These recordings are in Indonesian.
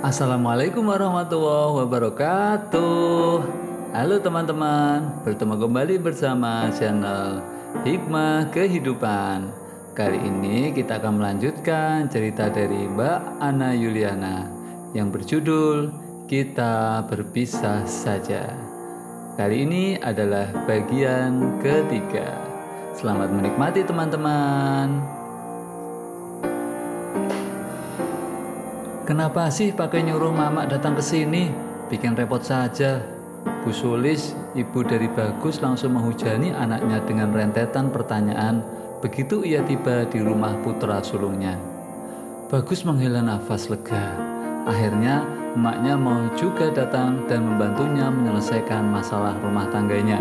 Assalamualaikum warahmatullahi wabarakatuh. Halo teman-teman, bertemu kembali bersama channel Hikmah Kehidupan. Kali ini kita akan melanjutkan cerita dari Mbak Ana Yuliana yang berjudul Kita Berpisah Saja. Kali ini adalah bagian ketiga. Selamat menikmati teman-teman. Kenapa sih pakai nyuruh Mamak datang ke sini? Bikin repot saja. Bu Sulis, ibu dari Bagus, langsung menghujani anaknya dengan rentetan pertanyaan begitu ia tiba di rumah putra sulungnya. Bagus menghela nafas lega. Akhirnya emaknya mau juga datang dan membantunya menyelesaikan masalah rumah tangganya.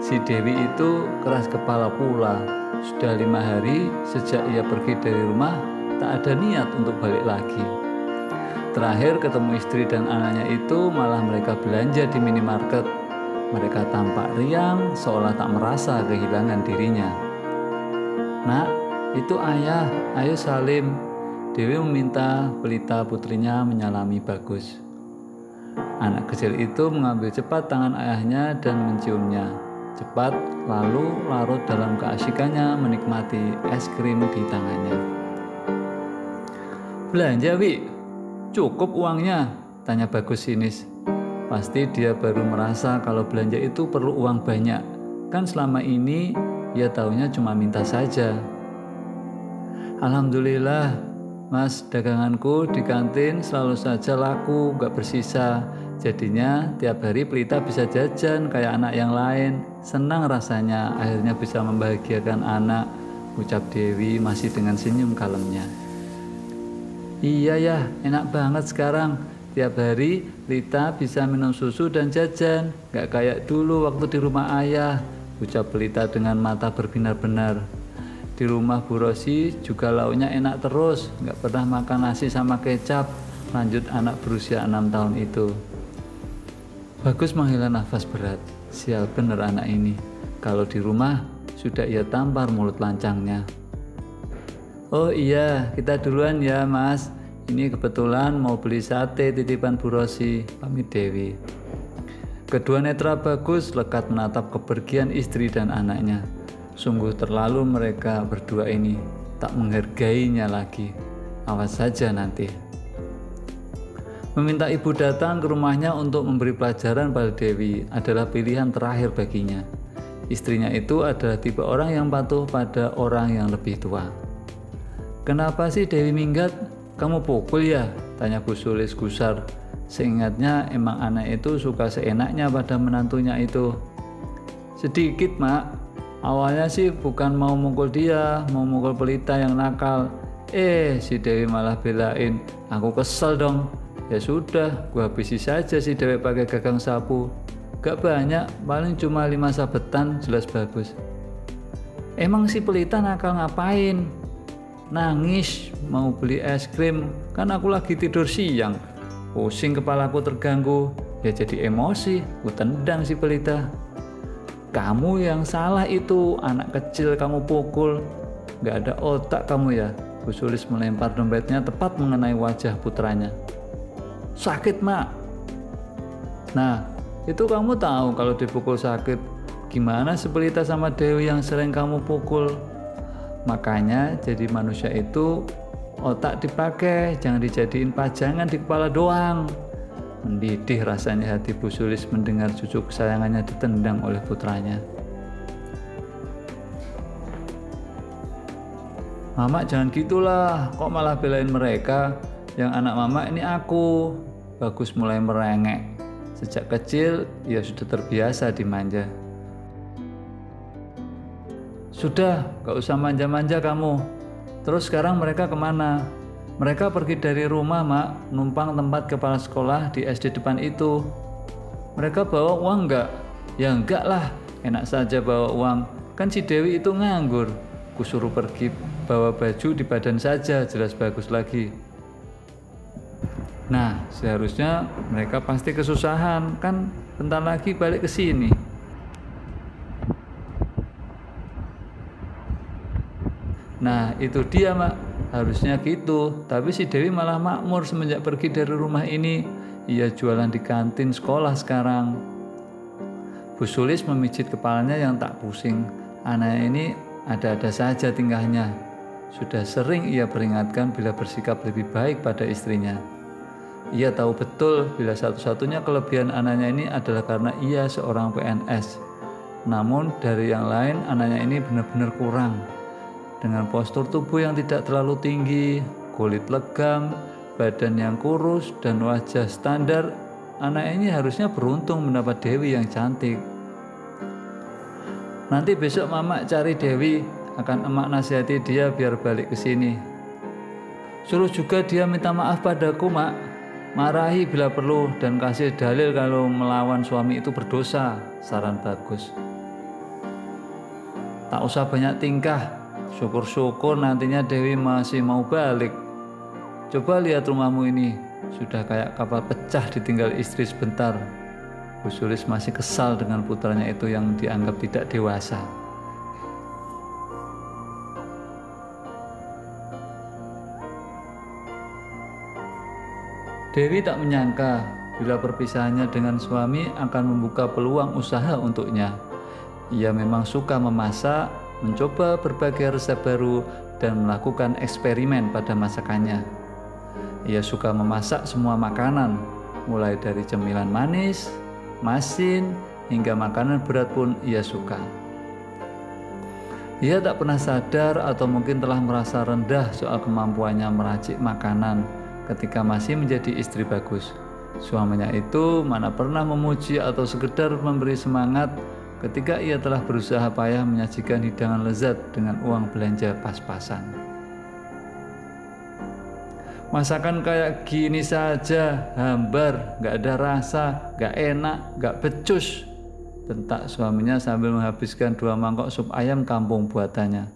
Si Dewi itu keras kepala pula. Sudah 5 hari sejak ia pergi dari rumah, tak ada niat untuk balik lagi. Terakhir ketemu istri dan anaknya itu malah mereka belanja di minimarket. Mereka tampak riang seolah tak merasa kehilangan dirinya. Nak, itu ayah, ayo salim. Dewi meminta pelita putrinya menyalami Bagus. Anak kecil itu mengambil cepat tangan ayahnya dan menciumnya. Cepat lalu larut dalam keasikannya menikmati es krim di tangannya. Belanja, Wi? Cukup uangnya? Tanya Bagus sinis. Pasti dia baru merasa kalau belanja itu perlu uang banyak. Kan selama ini ia taunya cuma minta saja. Alhamdulillah, Mas, daganganku di kantin selalu saja laku, gak bersisa. Jadinya tiap hari pelita bisa jajan kayak anak yang lain. Senang rasanya akhirnya bisa membahagiakan anak, ucap Dewi masih dengan senyum kalemnya. Iya ya, enak banget sekarang. Tiap hari Lita bisa minum susu dan jajan. Gak kayak dulu waktu di rumah ayah, ucap Lita dengan mata berbinar-binar. Di rumah Bu Rosi juga lauknya enak terus. Gak pernah makan nasi sama kecap, lanjut anak berusia 6 tahun itu. Bagus menghela nafas berat. Sial bener anak ini. Kalau di rumah sudah ia tampar mulut lancangnya. Oh iya, kita duluan ya Mas. Ini kebetulan mau beli sate titipan Bu Rosi, pamit Dewi. Kedua netra Bagus lekat menatap kepergian istri dan anaknya. Sungguh terlalu mereka berdua ini, tak menghargainya lagi. Awas saja nanti. Meminta ibu datang ke rumahnya untuk memberi pelajaran pada Dewi adalah pilihan terakhir baginya. Istrinya itu adalah tipe orang yang patuh pada orang yang lebih tua. Kenapa sih Dewi minggat? Kamu pukul ya? Tanya Bu Sulis gusar. Seingatnya emang anak itu suka seenaknya pada menantunya itu. Sedikit, Mak. Awalnya sih bukan mau mukul dia, mau mukul pelita yang nakal. Si Dewi malah belain. Aku kesel dong. Ya sudah, gua habisi saja si Dewi pakai gagang sapu. Gak banyak, paling cuma 5 sabetan, jelas bagus. Emang si pelita nakal ngapain? Nangis mau beli es krim, kan aku lagi tidur siang. Pusing kepalaku terganggu, ya jadi emosi, ku tendang si pelita. Kamu yang salah itu, anak kecil kamu pukul. Gak ada otak kamu ya. Bu Sulis melempar dompetnya tepat mengenai wajah putranya. Sakit, Mak. Nah, itu kamu tahu kalau dipukul sakit. Gimana si pelita sama Dewi yang sering kamu pukul? Makanya jadi manusia itu otak dipakai, jangan dijadiin pajangan di kepala doang. Mendidih rasanya hati Bu Sulis mendengar cucu kesayangannya ditendang oleh putranya. Mamak jangan gitulah, kok malah belain mereka? Yang anak Mamak ini aku. Bagus mulai merengek. Sejak kecil ia sudah terbiasa dimanja. Sudah, gak usah manja-manja kamu. Terus sekarang mereka kemana? Mereka pergi dari rumah, Mak, numpang tempat kepala sekolah di SD depan itu. Mereka bawa uang enggak? Ya enggak lah, enak saja bawa uang. Kan si Dewi itu nganggur. Kusuruh pergi bawa baju di badan saja, jelas bagus lagi. Nah, seharusnya mereka pasti kesusahan, kan bentar lagi balik ke sini. Nah, itu dia, Mak. Harusnya gitu, tapi si Dewi malah makmur semenjak pergi dari rumah ini. Ia jualan di kantin sekolah sekarang. Bu Sulis memijit kepalanya yang tak pusing. Anaknya ini ada-ada saja tingkahnya. Sudah sering ia peringatkan bila bersikap lebih baik pada istrinya. Ia tahu betul bila satu-satunya kelebihan anaknya ini adalah karena ia seorang PNS. Namun dari yang lain anaknya ini benar-benar kurang. Dengan postur tubuh yang tidak terlalu tinggi, kulit legam, badan yang kurus, dan wajah standar, anak ini harusnya beruntung mendapat Dewi yang cantik. Nanti besok Mama cari Dewi, akan emak nasihati dia biar balik ke sini. Suruh juga dia minta maaf padaku, Mak. Marahi bila perlu dan kasih dalil kalau melawan suami itu berdosa, saran Bagus. Tak usah banyak tingkah. Syukur-syukur nantinya Dewi masih mau balik. Coba lihat rumahmu ini, sudah kayak kapal pecah ditinggal istri sebentar. Bu Sulis masih kesal dengan putranya itu yang dianggap tidak dewasa. Dewi tak menyangka bila perpisahannya dengan suami akan membuka peluang usaha untuknya. Ia memang suka memasak, mencoba berbagai resep baru, dan melakukan eksperimen pada masakannya. Ia suka memasak semua makanan, mulai dari cemilan manis, masin, hingga makanan berat pun ia suka. Ia tak pernah sadar atau mungkin telah merasa rendah soal kemampuannya meracik makanan ketika masih menjadi istri Bagus. Suaminya itu mana pernah memuji atau sekedar memberi semangat ketika ia telah berusaha payah menyajikan hidangan lezat dengan uang belanja pas-pasan. Masakan kayak gini saja, hambar, gak ada rasa, gak enak, gak becus, bentak suaminya sambil menghabiskan 2 mangkok sup ayam kampung buatannya.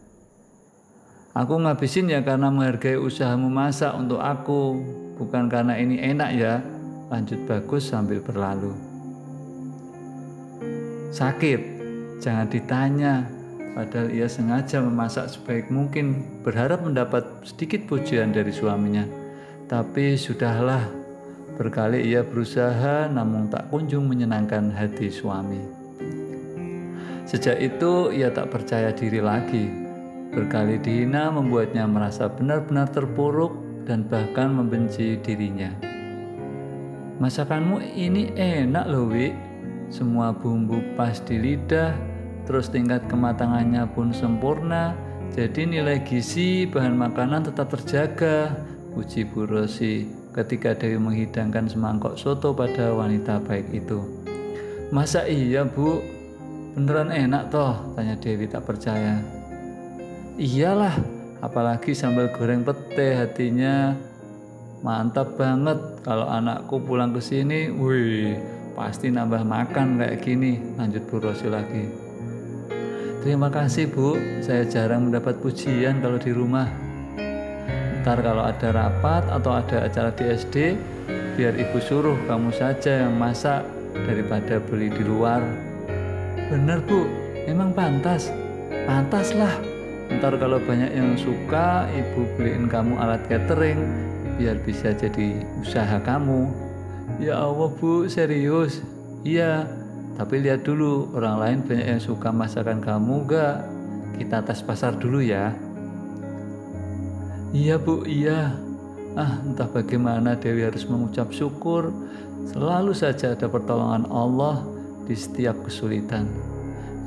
Aku ngabisin ya karena menghargai usahamu masak untuk aku, bukan karena ini enak ya, lanjut Bagus sambil berlalu. Sakit, jangan ditanya, padahal ia sengaja memasak sebaik mungkin, berharap mendapat sedikit pujian dari suaminya. Tapi sudahlah, berkali ia berusaha namun tak kunjung menyenangkan hati suami. Sejak itu ia tak percaya diri lagi. Berkali dihina membuatnya merasa benar-benar terpuruk dan bahkan membenci dirinya. Masakanmu ini enak loh, Wi. Semua bumbu pas di lidah, terus tingkat kematangannya pun sempurna, jadi nilai gizi bahan makanan tetap terjaga, puji Bu Rosi ketika Dewi menghidangkan semangkok soto pada wanita baik itu. Masa iya, Bu? Beneran enak toh? Tanya Dewi tak percaya. Iyalah, apalagi sambal goreng pete, hatinya mantap banget. Kalau anakku pulang ke sini, wih, pasti nambah makan kayak gini, lanjut Bu Rosi lagi. Terima kasih Bu, saya jarang mendapat pujian kalau di rumah. Ntar kalau ada rapat atau ada acara di SD, biar ibu suruh kamu saja yang masak daripada beli di luar. Bener Bu, emang pantas? Pantas lah. Ntar kalau banyak yang suka, ibu beliin kamu alat catering, biar bisa jadi usaha kamu. Ya Allah Bu, serius? Iya, tapi lihat dulu orang lain banyak yang suka masakan kamu gak? Kita tes pasar dulu ya. Iya Bu, iya. Entah bagaimana Dewi harus mengucap syukur. Selalu saja ada pertolongan Allah di setiap kesulitan.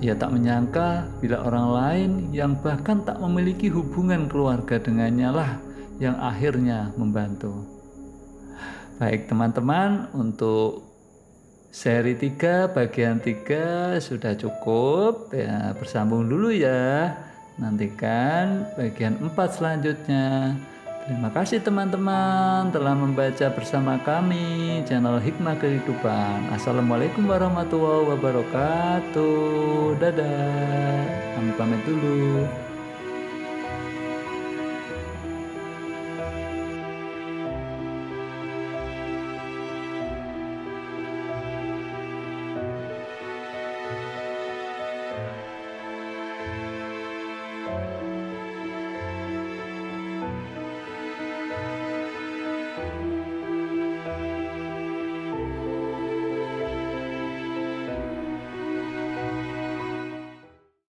Ia tak menyangka bila orang lain yang bahkan tak memiliki hubungan keluarga dengannya lah yang akhirnya membantu. Baik teman-teman, untuk seri 3 bagian 3 sudah cukup ya, bersambung dulu ya, nantikan bagian 4 selanjutnya. Terima kasih teman-teman telah membaca bersama kami channel Hikmah Kehidupan. Assalamualaikum warahmatullahi wabarakatuh. Dadah, kami pamit dulu.